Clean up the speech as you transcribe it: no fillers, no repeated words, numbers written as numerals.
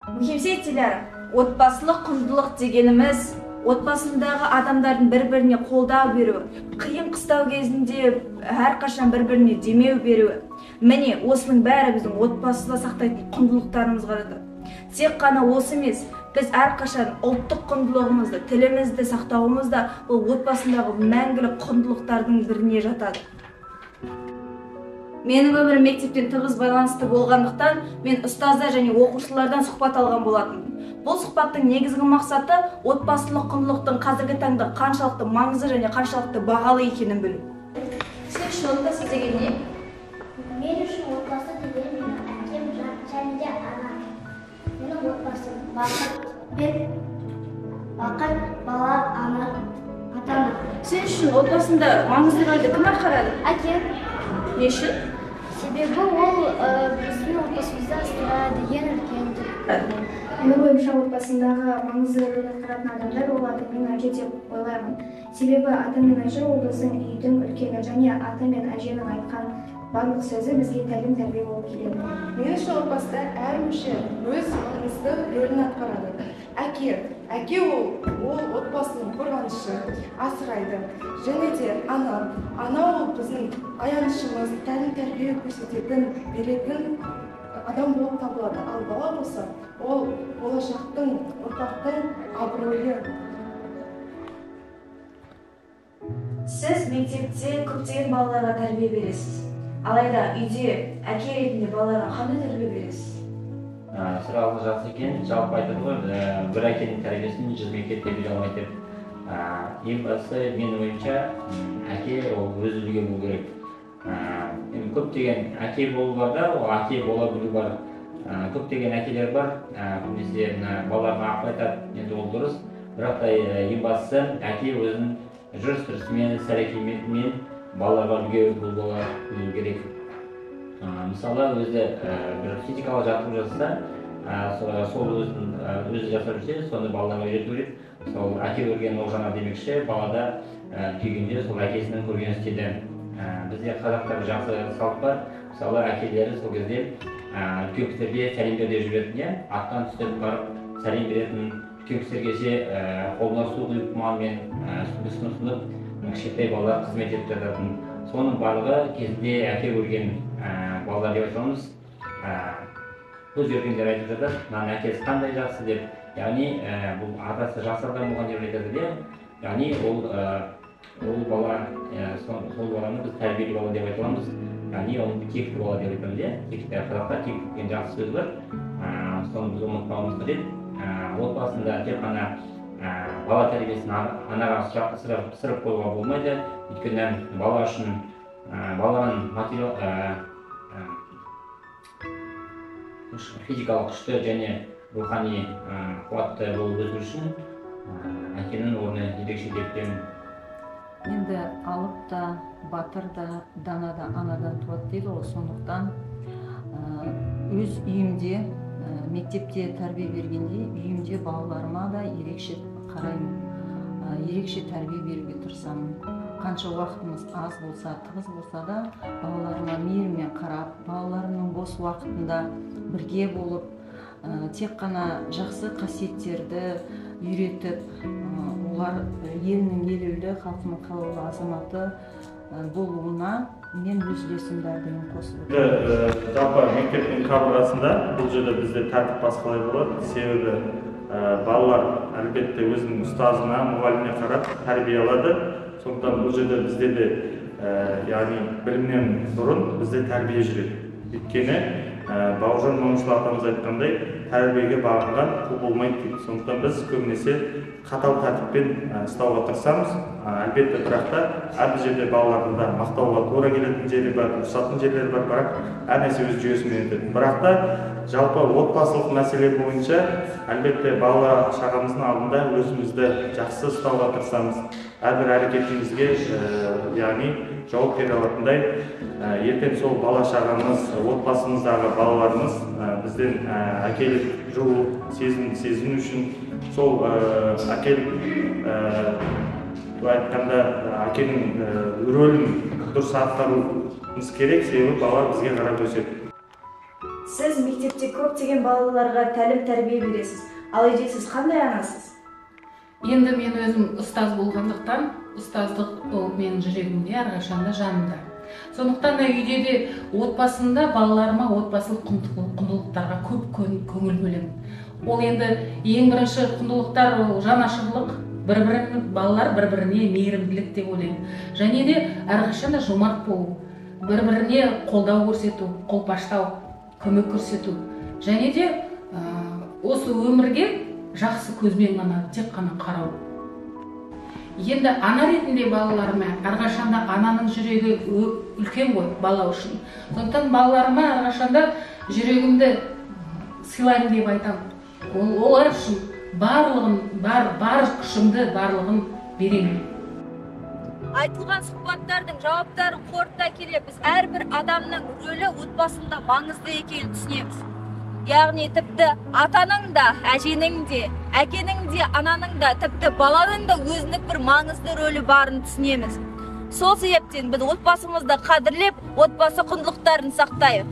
Мухимсейтилер, отбасылық құндылық дегеніміз, отбасындағы адамдардың бір-біріне қолдау беру, қиын қыстау кезінде әрқашан бір-біріне демеу беру. Міне, осының бәрі біздің отбасыда сақтайтын құндылықтарымызға жатады. Тек қана осы емес, біз әрқашан ұлттық құндылығымызды, тілімізді сақтауымызда бұл отбасындағы мәңгілік құндылықтардың біріне жатады. Менің өмірім мектептен тығыз байланысты болғандықтан, мен ұстаздар және оқушылардан сұхбат алған болатынмын. Бұл сұхбаттың негізгі мақсаты отбасылық құндылықтың қазіргі таңда қаншалықты маңызды және қаншалықты бағалы екенін білу. Сіз үшін отбасы деген не? Мен үшін отбасы деген менің әкем және де анам. Менің отбасым бақыт, бала, ана, ата-ана. Сіз үшін отбасында маңызды рөлді кім атқарады? Әкем. Не үшін? Себебі ол біздің отбасымызда ең үлкен. Менің ойымша отбасындағы маңызды рөл атқаратын адамдар ол ата мен әже деп ойлаймын. Себебі ата мен әже ол біздің үйдің үлкені және ата мен әженің айтқан барлық сөзі бізге тәрбие болып келеді. Мен үшін отбасыда әр мүше өз маңызды рөлін атқарады. Әке ол отбасының қорғанышы, асырайды. Және де ана ол біздің аянышымыз, тәрбие көрсететін, беретін адам болып табылады. Ал бала болса, ол болашақтың, ұрпақтың абыройы. Сіз мектепте көптеген балаларға тәрбие бересіз. Алайда үйде әке ретінде балаларға қандай тәрбие бересіз? Сұрағы жақсы екен. Жалпы айтады ғой, бір әкенің тәрбиесін 100 мектепте бере алмайды деп. Ең бастысы менің ойымша әке ол өз үлгі болу керек. Көптеген әке болу бар да, ол әке бола білу бар. Көптеген әкелер бар, көбінесе балаларға ақыл айтады, енді ол дұрыс. Бірақ та ең бастысы әке өзінің жүріс-тұрысымен, іс-әрекетімен балаларға үлгі бола білу керек. Мысалы, өзі бір физикалық жаттығу жасаса, сол өзі жасап жүрсе, соны балаларға үйрету керек. Сол әке көрген ол жаңа демекші, балада түйгенде сол әкесінің көрген істеді. Бізде қазақтар жақсы салт бар. Мысалы, әкелері сол кезде үлкен кісілерге сәлем беруде жүретін, аттан түсіп барып сәлем беретін, үлкен кісілерге қолына су құйып малмен суды ұсынып, кішкентай балалар қызмет етіп жататын. Соның барлығы кезінде әке көрген балалар деп айтамыз. Көз көргендер айтып жатады, мынаның әкесі қандай жақсы деп. Яғни бұл атасы жақсы адам болған деп айтады. Яғни ол бала, сол баланы біз тәрбиелі бала деп айтамыз. Яғни ол текті бала деп айтамыз. Текті қазақта текті деген жақсы сөз бар. Соны біз ұмытпауымыз қажет. Отбасында тек қана бала тәрбиесін анаға сырып қоюға болмайды. Өйткені бала үшін баланың физикалық күшті және рухани қуатты болып өсу үшін әкенің орны ерекше деп білемін. Енді алып та, батыр да, дана да анадан туады дейді ғой. Сондықтан өз үйімде, мектепте тәрбие бергенде, үйімде балаларыма да ерекше қараймын. Ерекше тәрбие беруге тырысамын. Қанша уақытымыз аз болса, тығыз болса да, балаларыма мейіріммен қарап, балаларымның бос уақытында бірге болып, тек қана жақсы қасиеттерді үйретіп, олар елінің елеулі, халқының қалаулы азаматы болуына мен өз үлесімді әрдайым қосып отырмын. Жалпы мектептің қабырғасында бұл жерде бізде тәртіп басқалай болады. Себебі балалар әлбетте өзінің ұстазына, мұғаліміне қарап тәрбие алады. Сондықтан бұл жерде бізде де, яғни білімнен бұрын бізде тәрбие жүреді. Өйткені Бауыржан Момышұлы атамыз айтқандай, тәрбиеге бағынған құл болмайды дейді. Сондықтан біз көбінесе қатал тәртіппен ұстауға тырысамыз. Әлбетте, бірақ та әрбір жерде балалардың да мақтауға тура келетін жері бар, ұрсатын жерлері бар, бірақ әр нәрсе өз жүйесімен өтеді. Бірақ та жалпы отбасылық мәселе бойынша әлбетте бала шағамыздың алдында өзімізді жақсы ұстауға тырысамыз. Әрбір әрекетімізге, яғни жауап бере алатындай, ертең сол бала шағамыз, отбасымыздағы балаларымыз бізден әкелік жол сезіну үшін сол әкелік айтқанда әкенің рөлін дұрыс атқаруымыз керек, себебі бала бізге қарап өседі. Сіз мектепте көптеген балаларға тәлім тәрбие бересіз. Ал үйде сіз қандай анасыз? Енді мен өзім ұстаз болғандықтан, ұстаздық ол менің жүрегімде, әрқашанда жанымда. Сондықтан да үйде де отбасында балаларыма отбасылық құндылықтарға көп көңіл бөлемін. Ол енді ең бірінші құндылықтар ол жанашырлық, балалар бір-біріне мейірімділік деп ойлаймын. Және де әрқашанда жомарт болу, бір-біріне қолдау көрсету, қолпаштау, көмек көрсету. Және де осы өмірге жақсы көзбен ғана, тек қана қарау. Енді ана ретінде балаларыма әрқашанда ананың жүрегі үлкен ғой бала үшін. Сондықтан балаларыма әрқашанда жүрегімді сыйлаймын деп айтамын. Олар үшін барлығын, бар күшімді барлығын беремін. Айтылған сұхбаттардың жауаптарын қорыта келе біз әрбір адамның рөлі отбасында маңызды екенін түсінеміз. Яғни тіпті атаның да, әженің де, әкенің де, ананың да, тіпті баланың да өзіндік бір маңызды рөлі барын түсінеміз. Сол себептен біз отбасымызды қадірлеп, отбасы құндылықтарын сақтайық.